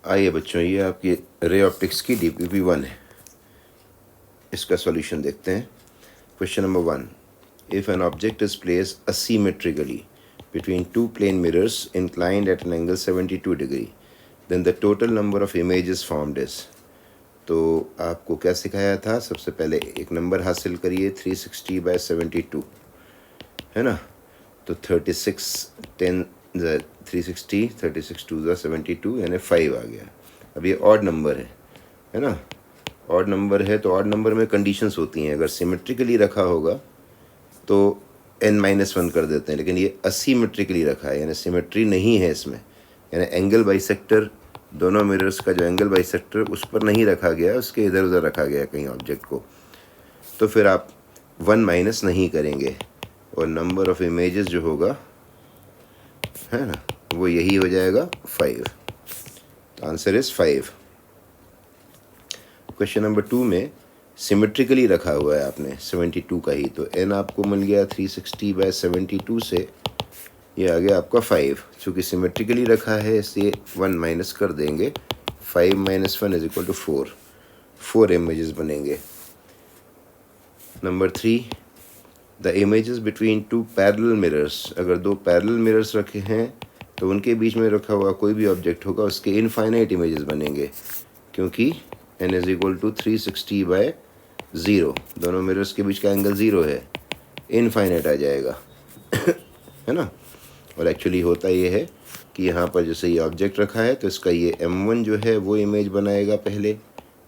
आइए बच्चों, ये आपकी रे ऑप्टिक्स की DPP 1 है। इसका सॉल्यूशन देखते हैं। Question number 1, if an object is placed asymmetrically between two plane mirrors inclined at an angle 72 degree, then the total number of images formed is। तो आपको क्या सिखाया था? सबसे पहले एक नंबर हासिल करिए 360/72, है ना। तो 36 10 360 36 2 72 यानी 5 आ गया। अब ये ऑड नंबर है ना। ऑड नंबर है तो ऑड नंबर में कंडीशंस होती हैं। अगर सिमेट्रिकली रखा होगा तो n-1 कर देते हैं, लेकिन ये असीमेट्रिकली रखा है यानी सिमेट्री नहीं है इसमें, यानी एंगल बाइसेक्टर, दोनों मिरर्स का जो एंगल बाइसेक्टर उस पर नहीं रखा गया, उसके इधर उधर रखा गया कहीं ऑब्जेक्ट को, तो फिर आप 1- नहीं करेंगे और नंबर ऑफ इमेजेस जो होगा, है ना, वो यही हो जाएगा 5। तो आंसर इज 5। क्वेश्चन नंबर 2 में सिमेट्रिकली रखा हुआ है आपने 72 का ही, तो n आपको मिल गया 360/72 से, ये आ गया आपका 5। चूँकि सिमेट्रिकली रखा है इसलिए 1- कर देंगे। 5 - 1 = 4। 4 इमेजेस बनेंगे। Number 3, the images between two parallel mirrors. अगर दो पैरेलल मिरर्स रखे हैं तो उनके बीच में रखा हुआ कोई भी ऑब्जेक्ट होगा उसके इनफाइनाइट इमेजेस बनेंगे, क्योंकि n = 360/0, दोनों मिरर्स के बीच का एंगल 0 है, इनफाइनाइट आ जाएगा है ना। और एक्चुअली होता ये है कि यहाँ पर जैसे ये ऑब्जेक्ट रखा है तो इसका ये m1 जो है वो इमेज बनाएगा पहले,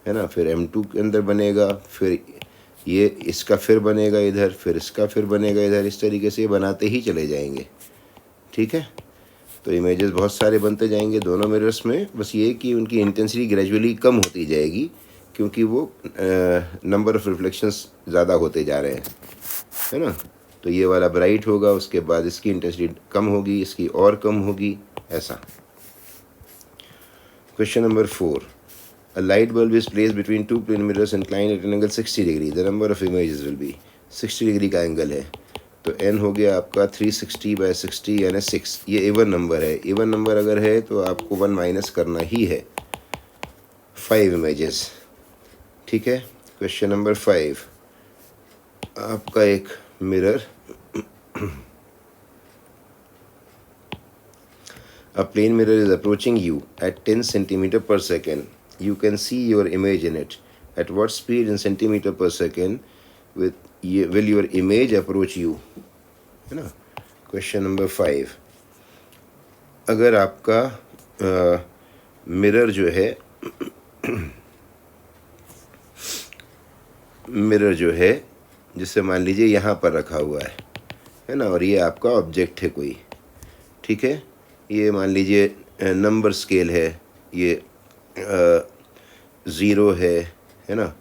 है ना, फिर m2 के अंदर बनेगा, फिर ये इसका फिर बनेगा इधर, फिर इसका फिर बनेगा इधर, इस तरीके से ये बनाते ही चले जाएंगे। ठीक है, तो इमेजेस बहुत सारे बनते जाएंगे दोनों मिरर्स में, बस ये कि उनकी इंटेंसिटी ग्रेजुअली कम होती जाएगी क्योंकि वो नंबर ऑफ रिफ्लेक्शंस ज़्यादा होते जा रहे हैं, है ना। तो ये वाला ब्राइट होगा, उसके बाद इसकी इंटेंसिटी कम होगी, इसकी और कम होगी, ऐसा। Question number 4, a light bulb is placed between two plane mirrors inclined at an angle 60 degree. The number of images will be 60 degree का एंगल है, तो n हो गया आपका 360/60 यानी 6। ये इवन नंबर है, इवन नंबर अगर है तो आपको 1- करना ही है। 5 इमेजेस। ठीक है। क्वेश्चन नंबर 5, आपका एक mirror, a plane mirror is approaching you at 10 centimeter per second. You can see your image in it. At what speed in centimeter per second will your image approach you? है ना। Question number 5, अगर आपका mirror जो है जिससे मान लीजिए यहाँ पर रखा हुआ है ना, और ये आपका ऑब्जेक्ट है कोई, ठीक है, ये मान लीजिए नंबर स्केल है, ये 0 है ना,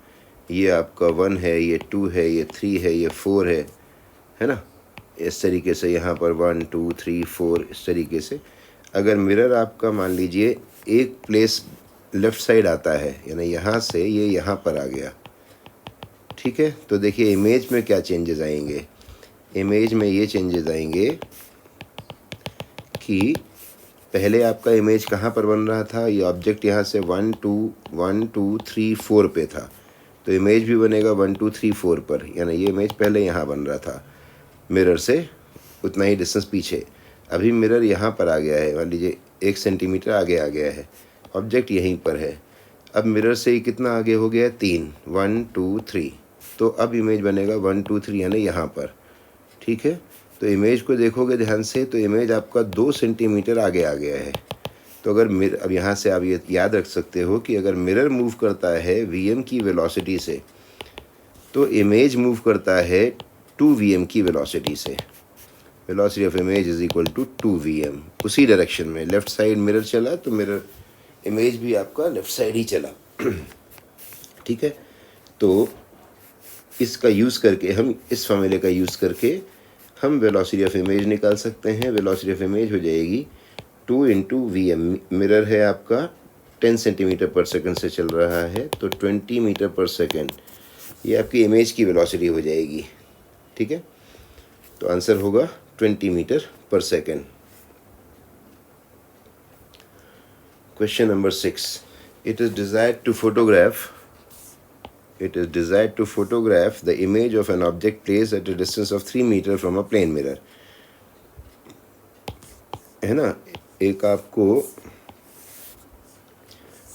ये आपका 1 है, ये 2 है, ये 3 है, ये 4 है ना। इस तरीके से यहाँ पर 1 2 3 4 इस तरीके से। अगर मिरर आपका मान लीजिए एक प्लेस लेफ़्ट साइड आता है, यानी यहाँ से ये यहाँ पर आ गया, ठीक है, तो देखिए इमेज में क्या चेंजेस आएंगे। इमेज में ये चेंजेस आएंगे कि पहले आपका इमेज कहाँ पर बन रहा था, ये ऑब्जेक्ट यहाँ से 1 2 3 4 पे था, तो इमेज भी बनेगा 1 2 3 4 पर, यानी ये इमेज पहले यहाँ बन रहा था मिरर से उतना ही डिस्टेंस पीछे। अभी मिरर यहाँ पर आ गया है, मान लीजिए 1 सेंटीमीटर आगे आ गया है, ऑब्जेक्ट यहीं पर है। अब मिरर से ही कितना आगे हो गया, 3 1 2 3, तो अब इमेज बनेगा 1 2 3 यानी यहाँ पर। ठीक है, तो इमेज को देखोगे ध्यान से तो इमेज आपका 2 सेंटीमीटर आगे आ गया है। तो अगर अब यहाँ से आप ये याद रख सकते हो कि अगर मिरर मूव करता है vm की वेलोसिटी से, तो इमेज मूव करता है 2vm की वेलोसिटी से। Velocity of image is equal to 2vm। उसी डायरेक्शन में लेफ़्ट साइड मिरर चला तो मिरर इमेज भी आपका लेफ़्ट साइड ही चला। ठीक है, तो इसका यूज़ करके हम इस फॉर्मूले का यूज़ करके हम वेलोसिटी ऑफ इमेज निकाल सकते हैं। वेलोसिटी ऑफ इमेज हो जाएगी 2 × vm। मिरर है आपका 10 सेंटीमीटर पर सेकंड से चल रहा है, तो 20 मीटर पर सेकंड ये आपकी इमेज की वेलोसिटी हो जाएगी। ठीक है, तो आंसर होगा 20 मीटर पर second. Question number 6. It is desired to photograph the image of an object placed at a distance of 3 meters from a plane mirror. है ना, एक आपको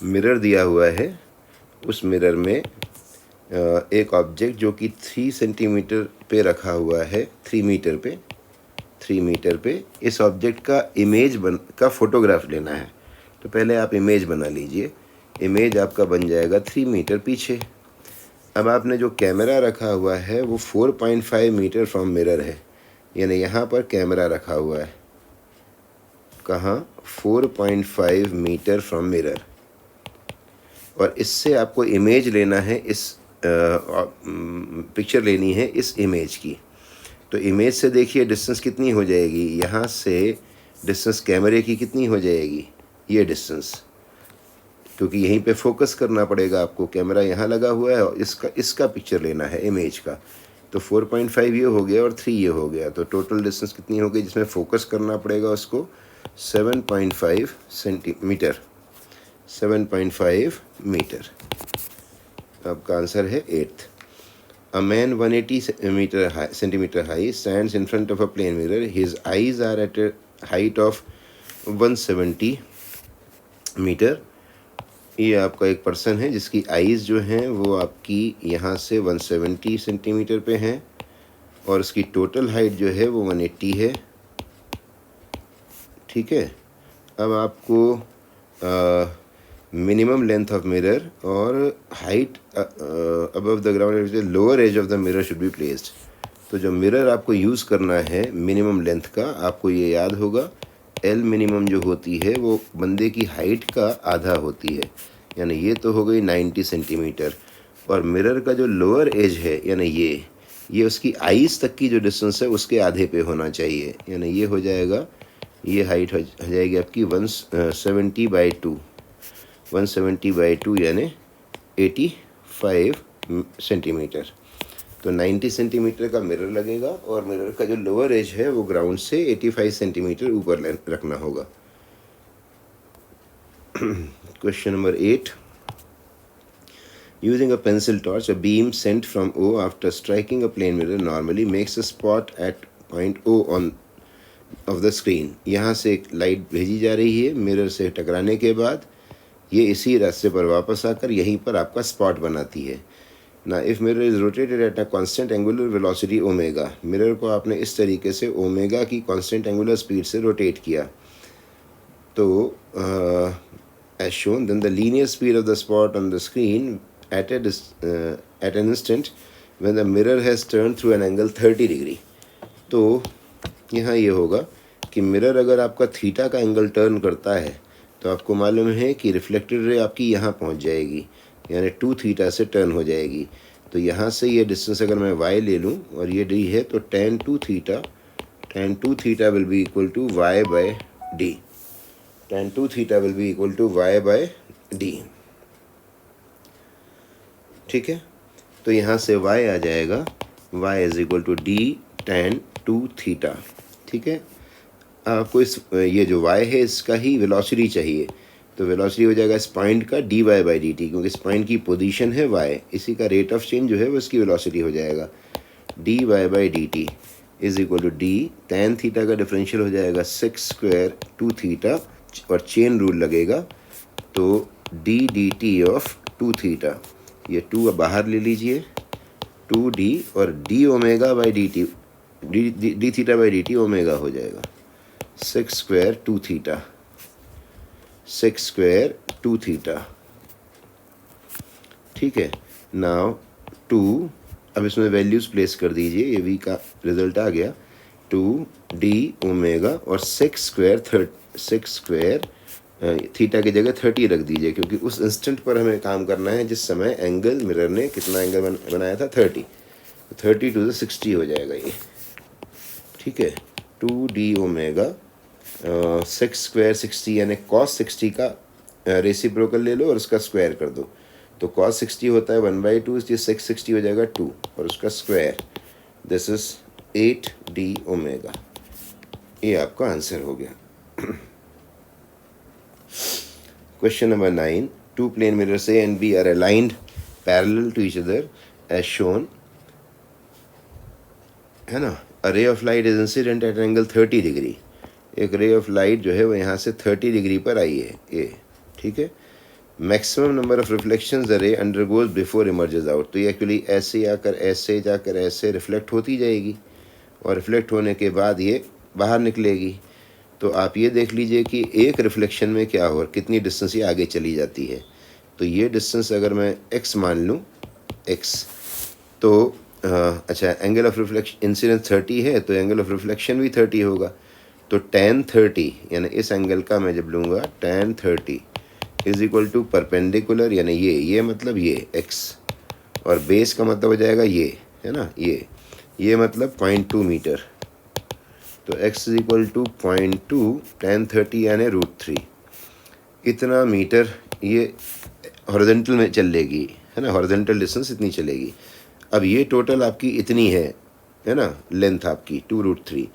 मिरर दिया हुआ है, उस मिरर में एक ऑब्जेक्ट जो कि 3 सेंटीमीटर पे रखा हुआ है, 3 मीटर पे इस ऑब्जेक्ट का इमेज का फोटोग्राफ लेना है। तो पहले आप इमेज बना लीजिए। इमेज आपका बन जाएगा 3 मीटर पीछे। अब आपने जो कैमरा रखा हुआ है वो 4.5 मीटर फ्रॉम मिरर है, यानी यहाँ पर कैमरा रखा हुआ है। कहाँ? 4.5 मीटर फ्रॉम मिरर। और इससे आपको इमेज लेना है, इस पिक्चर लेनी है इस इमेज की। तो इमेज से देखिए डिस्टेंस कितनी हो जाएगी, यहाँ से डिस्टेंस कैमरे की कितनी हो जाएगी, ये डिस्टेंस, क्योंकि यहीं पे फोकस करना पड़ेगा आपको। कैमरा यहाँ लगा हुआ है और इसका पिक्चर लेना है इमेज का। तो 4.5 ये हो गया और 3 ये हो गया, तो टोटल डिस्टेंस कितनी हो गई जिसमें फोकस करना पड़ेगा उसको? 7.5 सेंटीमीटर, 7.5 मीटर। आपका आंसर है 8th। A man 180 centimeter high stands in front of a plane mirror. His eyes are at a height of 170 metre. ये आपका एक पर्सन है जिसकी आईज़ जो हैं वो आपकी यहाँ से 170 सेंटीमीटर पे हैं और उसकी टोटल हाइट जो है वो 180 है। ठीक है। अब आपको मिनिमम लेंथ ऑफ मिरर और height above the ground, lower edge of the mirror should be placed. तो जो मिरर आपको यूज़ करना है मिनिमम लेंथ का, आपको ये याद होगा, एल मिनिमम जो होती है वो बंदे की हाइट का आधा होती है, यानी ये तो हो गई 90 सेंटीमीटर। और मिरर का जो लोअर एज है, यानी ये उसकी आईज़ तक की जो डिस्टेंस है उसके आधे पे होना चाहिए, यानी ये हो जाएगा, ये हाइट हो जाएगी आपकी 170/2, 170/2 यानी 85 सेंटीमीटर। तो 90 सेंटीमीटर का मिरर लगेगा और मिरर का जो लोअर एज है वो ग्राउंड से 85 सेंटीमीटर ऊपर रखना होगा। Question number 8. Using a pencil torch, a beam sent from O after striking a plane mirror normally makes a spot at point O of the screen. यहाँ से एक लाइट भेजी जा रही है मिरर से टकराने के बाद, ये इसी रास्ते पर वापस आकर यहीं पर आपका स्पॉट बनाती है ना। If mirror is rotated at a constant angular velocity omega, mirror को आपने इस तरीके से ओमेगा की कांस्टेंट एंगुलर स्पीड से रोटेट किया, तो as shown, then the linear speed of the spot on the screen at an instant when the mirror has turned through an angle 30 degree. तो यहाँ ये होगा कि मिरर अगर आपका थीटा का एंगल टर्न करता है तो आपको मालूम है कि रिफ्लेक्टेड रे आपकी यहाँ पहुँच जाएगी, यानी 2 थीटा से टर्न हो जाएगी। तो यहाँ से ये डिस्टेंस अगर मैं y ले लूँ और ये d है, तो tan 2 theta will be equal to y/d, tan 2 theta will be equal to y/d। ठीक है। तो यहाँ से y आ जाएगा, y is equal to d tan 2 theta. ठीक है। आपको ये जो y है इसका ही वेलोसिटी चाहिए, तो वेलोसिटी हो जाएगा इस पॉइंट का dy/dt, क्योंकि इस पॉइंट की पोजीशन है y, इसी का रेट ऑफ चेंज जो है वो इसकी वेलोसिटी हो जाएगा। dy/dt is equal to d tan theta का डिफरेंशियल हो जाएगा 6² 2 थीटा और चेन रूल लगेगा, तो d dt ऑफ 2 थीटा, ये 2 बाहर ले लीजिए, 2d और d omega by D T, D theta by D T omega हो जाएगा 6² 2 थीटा, 6² 2 थीटा। ठीक है। नाउ 2, अब इसमें वैल्यूज़ प्लेस कर दीजिए, ये v का रिजल्ट आ गया, 2d ओमेगा और 6² थीटा की जगह 30 रख दीजिए, क्योंकि उस इंस्टेंट पर हमें काम करना है जिस समय एंगल मिरर ने कितना एंगल बनाया था, 30, तो 30 to the 60 हो जाएगा ये। ठीक है। 2d ओमेगा 6² 60 यानी cos 60 का रेसिप्रोकल ले लो और उसका स्क्वायर कर दो, तो cos 60 होता है 1/2, इसलिए 660 हो जाएगा 2 और उसका square, this is 8d omega. ये आपका आंसर हो गया। Question number 9. Two plane mirrors A and B are aligned parallel to each other as shown. है ना. A ray of light is incident at an angle 30 degree. एक ray of light जो है वो यहाँ से 30 डिग्री पर आई है ए. ठीक है. Maximum number of reflections the ray undergoes before emerges out. तो ये एक्चुअली ऐसे आकर ऐसे जाकर ऐसे रिफ्लेक्ट होती जाएगी और रिफ्लेक्ट होने के बाद ये बाहर निकलेगी. तो आप ये देख लीजिए कि एक रिफ्लेक्शन में क्या हो, कितनी डिस्टेंस ये आगे चली जाती है. तो ये डिस्टेंस अगर मैं x मान लूँ, x, तो अच्छा एंगल ऑफ रिफ्लेक्शन इंसिडेंस 30 है तो एंगल ऑफ रिफ्लेक्शन भी 30 होगा. तो tan 30 यानी इस एंगल का मैं जब लूँगा tan 30 is equal to perpendicular, यानी ये मतलब ये x, और बेस का मतलब हो जाएगा ये, है ना, ये मतलब 0.2 मीटर. तो x is equal to 0.2 tan 30 यानी √3. इतना मीटर ये हॉरिजॉन्टल में चलेगी, है ना, हॉरिजॉन्टल डिस्टेंस इतनी चलेगी. अब ये टोटल आपकी इतनी है ना, लेंथ आपकी 2√3.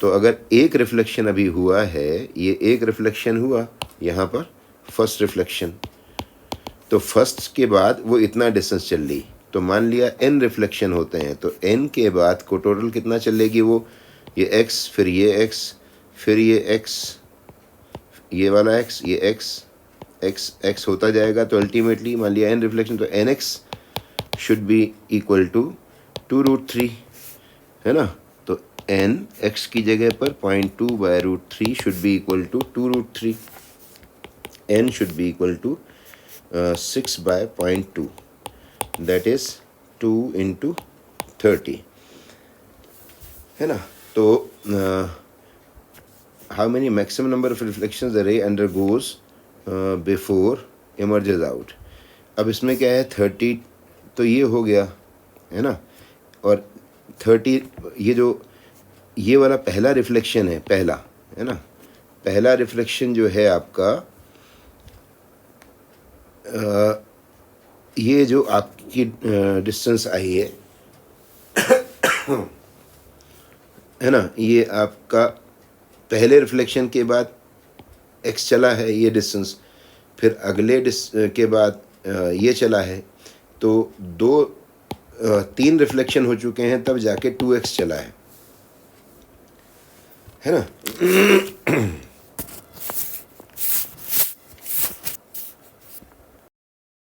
तो अगर एक रिफ्लेक्शन अभी हुआ है, ये एक रिफ्लेक्शन हुआ यहाँ पर, फर्स्ट रिफ्लेक्शन, तो फर्स्ट के बाद वो इतना डिस्टेंस चल रही. तो मान लिया n रिफ्लेक्शन होते हैं, तो n के बाद को टोटल कितना चलेगी वो, ये x, फिर ये x, फिर ये x, ये वाला x, ये x होता जाएगा. तो अल्टीमेटली मान लिया n रिफ्लेक्शन, तो nx should be equal to 2√3, है ना. तो n x की जगह पर 0.2/√3 should be equal to 2√3. n should be equal to 6/0.2, that is 2 × 30, है ना. तो how many maximum number of reflections the ray undergoes before emerges out. अब इसमें क्या है, 30 तो ये हो गया, है ना, और 30 ये जो ये वाला पहला रिफ्लेक्शन है, पहला, है ना, पहला रिफ्लेक्शन जो है आपका, ये जो आपकी डिस्टेंस आई है है ना, ये आपका पहले रिफ्लेक्शन के बाद x चला है ये डिस्टेंस, फिर अगले के बाद ये चला है. तो 3 रिफ्लेक्शन हो चुके हैं तब जाके 2x चला है ना.